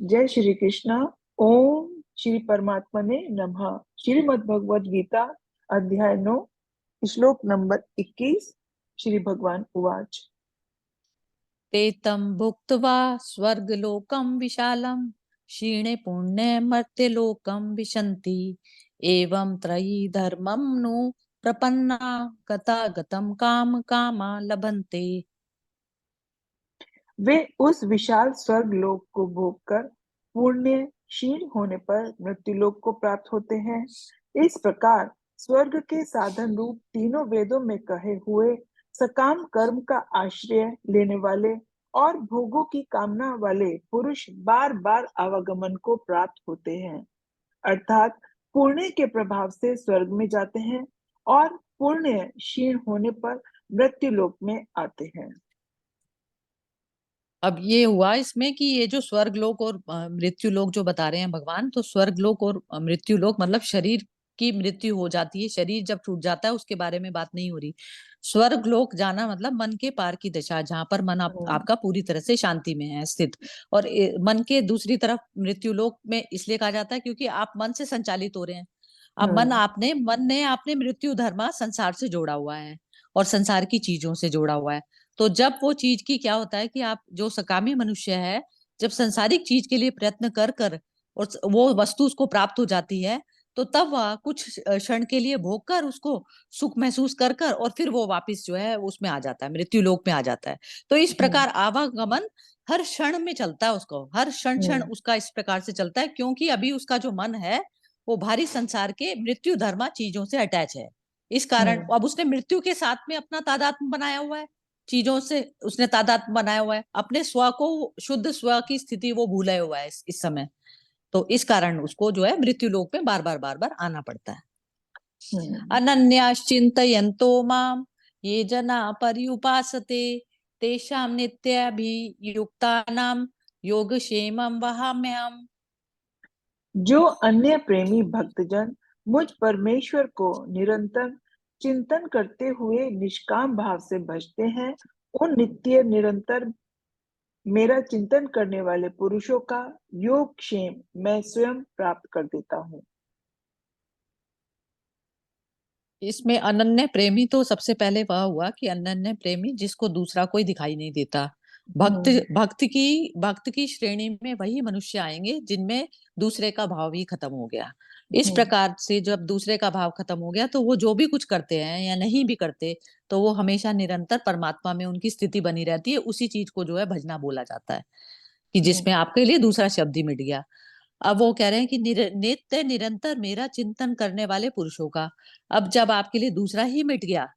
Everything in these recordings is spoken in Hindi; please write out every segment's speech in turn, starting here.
जय श्री कृष्ण। ओम श्री परमात्मने नमः। श्रीमद् भगवद गीता अध्याय 9 श्लोक नंबर 21। श्री भगवान उवाच। ते तं भुक्त्वा स्वर्गलोकं विशालं क्षीणे पुण्ये मर्त्यलोकं विशन्ति एवं त्रयी धर्मं नु प्रपन्ना गतागतं काम कामा लभन्ते। वे उस विशाल स्वर्ग लोक को भोग कर पुण्य क्षीण होने पर मृत्युलोक को प्राप्त होते हैं। इस प्रकार स्वर्ग के साधन रूप तीनों वेदों में कहे हुए सकाम कर्म का आश्रय लेने वाले और भोगों की कामना वाले पुरुष बार बार आवागमन को प्राप्त होते हैं, अर्थात पुण्य के प्रभाव से स्वर्ग में जाते हैं और पुण्य क्षीण होने पर मृत्यु लोक में आते हैं। अब ये हुआ इसमें कि ये जो स्वर्ग लोक और मृत्यु लोक जो बता रहे हैं भगवान, तो स्वर्ग लोक और मृत्यु लोक मतलब शरीर की मृत्यु हो जाती है, शरीर जब छूट जाता है उसके बारे में बात नहीं हो रही। स्वर्ग लोक जाना मतलब मन के पार की दशा, जहां पर मन आपका पूरी तरह से शांति में है स्थित। और मन के दूसरी तरफ मृत्यु लोक में इसलिए कहा जाता है क्योंकि आप मन से संचालित हो रहे हैं। अब मन ने आपने मृत्यु धर्मा संसार से जोड़ा हुआ है और संसार की चीजों से जोड़ा हुआ है। तो जब वो चीज की क्या होता है कि आप जो सकामी मनुष्य है, जब संसारिक चीज के लिए प्रयत्न कर कर और वो वस्तु उसको प्राप्त हो जाती है, तो तब वह कुछ क्षण के लिए भोग कर उसको सुख महसूस कर कर और फिर वो वापिस जो है उसमें आ जाता है, मृत्यु लोक में आ जाता है। तो इस प्रकार आवागमन हर क्षण में चलता है, उसको हर क्षण क्षण उसका इस प्रकार से चलता है, क्योंकि अभी उसका जो मन है वो भारी संसार के मृत्यु धर्मा चीजों से अटैच है। इस कारण अब उसने मृत्यु के साथ में अपना तादात्म्य बनाया हुआ है, चीजों से उसने तादात्म्य बनाया हुआ है, अपने स्व को, शुद्ध स्व की स्थिति वो भूला हुआ है इस समय। तो इस कारण उसको जो है मृत्यु लोक में बार बार आना पड़ता है। अनन्याश्चिन्तयन्तो माम ये जना पर्युपासते तेषां नित्याभियुक्तानां योगक्षेमं वहाम्यहम्। जो अन्य प्रेमी भक्तजन मुझ परमेश्वर को निरंतर चिंतन करते हुए निष्काम भाव से भजते हैं, उन नित्य निरंतर मेरा चिंतन करने वाले पुरुषों का योग क्षेम मैं स्वयं प्राप्त कर देता हूँ। इसमें अनन्य प्रेमी तो सबसे पहले वह हुआ कि अनन्य प्रेमी जिसको दूसरा कोई दिखाई नहीं देता। भक्त भक्त की श्रेणी में वही मनुष्य आएंगे जिनमें दूसरे का भाव ही खत्म हो गया। इस प्रकार से जब दूसरे का भाव खत्म हो गया तो वो जो भी कुछ करते हैं या नहीं भी करते, तो वो हमेशा निरंतर परमात्मा में उनकी स्थिति बनी रहती है। उसी चीज को जो है भजना बोला जाता है, कि जिसमें आपके लिए दूसरा शब्द ही मिट गया। अब वो कह रहे हैं कि नित्य निरंतर मेरा चिंतन करने वाले पुरुषों का। अब जब आपके लिए दूसरा ही मिट गया,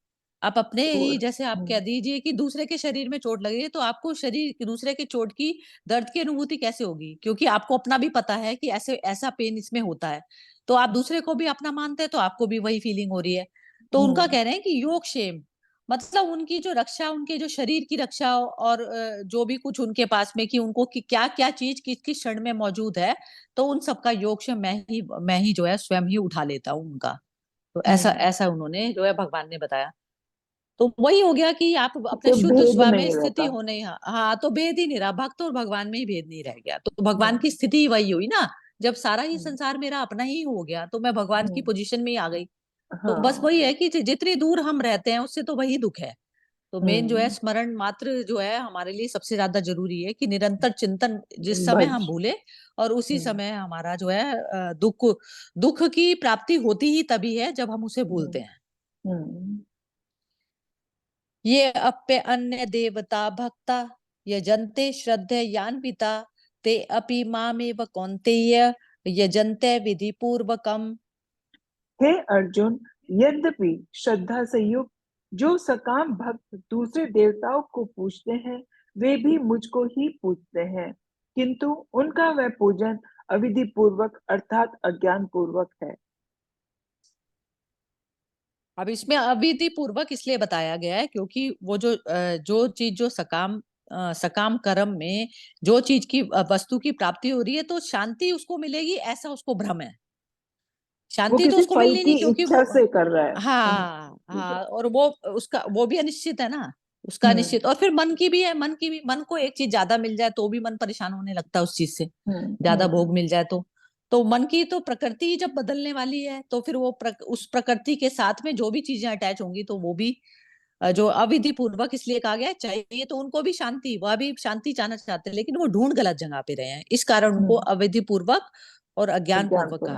आप अपने ही, जैसे आप कह दीजिए कि दूसरे के शरीर में चोट लगी है, तो आपको शरीर दूसरे के चोट की दर्द की अनुभूति कैसे होगी, क्योंकि आपको अपना भी पता है कि ऐसे ऐसा पेन इसमें होता है। तो आप दूसरे को भी अपना मानते हैं, तो आपको भी वही फीलिंग हो रही है। तो उनका कह रहे हैं कि योगक्षेम मतलब उनकी जो रक्षा, उनके जो शरीर की रक्षा और जो भी कुछ उनके पास में कि उनको कि क्या क्या चीज किस किस क्षण में मौजूद है, तो उन सबका योगक्षेम मैं ही जो है स्वयं ही उठा लेता हूँ उनका। तो ऐसा ऐसा उन्होंने जो है भगवान ने बताया। तो वही हो गया कि आप अपने तो शुद्ध भेद स्व में नहीं स्थिति रहता। होने, हाँ, तो भेद ही नहीं रहा, भक्त और भगवान में ही भेद नहीं रह गया। तो भगवान की स्थिति ही वही हुई ना, जब सारा ही संसार मेरा अपना ही हो गया तो मैं भगवान की पोजीशन में ही आ गई। तो बस हाँ। वही है कि जितनी दूर हम रहते हैं उससे तो वही दुख है। तो मेन जो है स्मरण मात्र जो है हमारे लिए सबसे ज्यादा जरूरी है, कि निरंतर चिंतन जिस समय भज। हम भूले और उसी समय हमारा जो है दुख दुख की प्राप्ति होती ही तभी है जब हम उसे भूलते हैं। हम्म। ये अप्य अन्य देवता भक्ता यजन्ते श्रद्धेयान्विता ते अपि मामेव कौन्तेय यजन्ते विधि पूर्वकम। हे अर्जुन, यद्यपि श्रद्धा से युक्त जो सकाम भक्त दूसरे देवताओं को पूजते हैं, वे भी मुझको ही पूजते हैं, किंतु उनका वह पूजन अविधि पूर्वक अर्थात अज्ञान पूर्वक है। अब इसमें अविधि पूर्वक इसलिए बताया गया है क्योंकि वो जो चीज जो सकाम कर्म में जो चीज की वस्तु की प्राप्ति हो रही है, तो शांति उसको मिलेगी ऐसा उसको भ्रम है। वो शांति तो किसी उसको फल मिलनी की नहीं, क्योंकि वो, इच्छा से कर रहा है। हाँ हाँ, और वो उसका वो भी अनिश्चित है ना। उसका हम्म निश्चित। और फिर मन की भी है, मन को एक चीज ज्यादा मिल जाए तो भी मन परेशान होने लगता है उस चीज से, ज्यादा भोग मिल जाए तो मन की तो प्रकृति ही जब बदलने वाली है तो फिर वो उस प्रकृति के साथ में जो भी चीजें अटैच होंगी तो वो भी जो अविधि पूर्वक इसलिए कहा गया है, चाहिए तो उनको भी शांति, वह भी शांति चाहना चाहते हैं लेकिन वो ढूंढ गलत जगह पे रहे हैं, इस कारण उनको हम्म अविधि पूर्वक और अज्ञान अज्ञान पूर्वक कहा पूर्ण